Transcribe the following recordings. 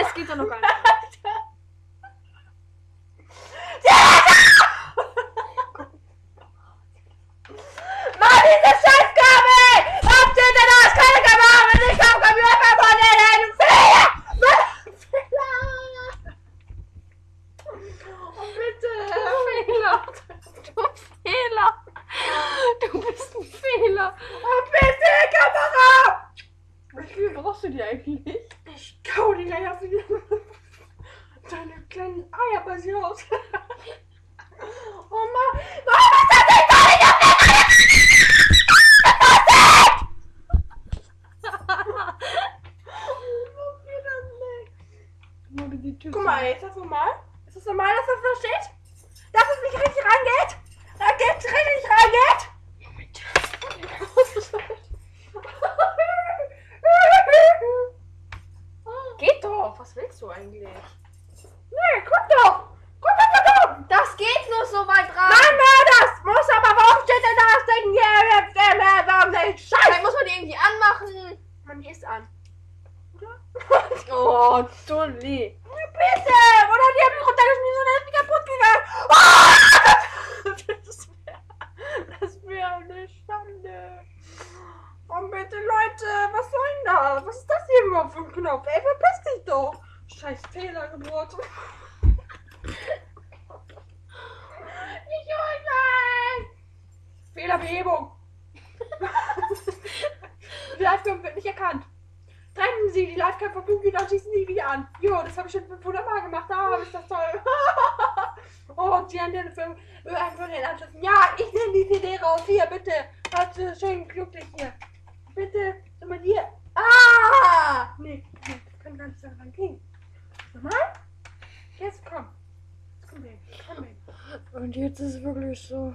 es geht doch noch gar nicht. Mann, diese Scheißkabel! Habt ihr denn das? Keine Kabel! Ich hab Computer von denen! Fehler! Oh, bitte! Fehler. Du Fehler. Du bist ein Fehler. Oh, bitte, Kamera! Wie viel brauchst du dir eigentlich? Ich kau die gleich auf die... Deine kleinen Eier bei sie raus. Oh Mann! Warum ist das nicht gar nicht auf der Guck mal, ist das normal? Ist das normal, dass das da steht? Dass es nicht richtig reingeht? Da geht's richtig reingeht? Geht doch. Was willst du eigentlich? Nee, guck doch! Guck doch! Das geht nur so weit rein. Mann, das muss aber, warum steht denn das Ding hier? Warum nicht? Scheiße! Vielleicht muss man die irgendwie anmachen. Man, die ist an. Oder? Oh, Tulli. Bitte! Oder die haben mich runtergeschmissen und dann ist die kaputt gegangen. Das wäre eine Schande. Oh bitte, Leute, was soll denn das? Was ist das hier überhaupt für ein Knopf? Ey, verpiss dich doch! Scheiß Fehlergeburt. Nicht online! Fehlerbehebung. Die Livecam wird nicht erkannt. Trennen Sie die Livecam vom Computer und schießen sie wieder an. Jo, das habe ich schon 500 Mal gemacht. Ah, ist das toll. Oh, die haben den Film von den Anschlüssen. Ja, ich nehme die CD raus. Hier, bitte. Hast du schön glücklich hier. Bitte, sag mal hier. Ah! Nee, wir können gar nicht daran gehen. Nochmal? Jetzt komm. Jetzt komm weg. Komm weg. Und jetzt ist es wirklich so.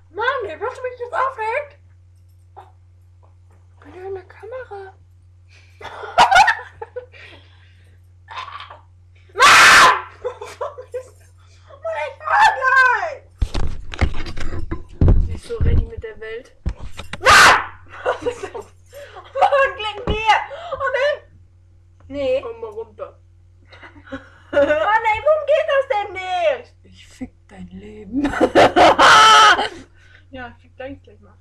Mann, ey, was mich jetzt aufregt? Bei deiner Kamera. Mann! Mann, ich fahr gleich! Sie ist so ready mit der Welt. Mann! Mann, klick mir! Und dann... Nee. Komm mal runter. Mann, ey, warum geht das denn nicht? Ich fick dein Leben. Ja, ich fick gleich mal.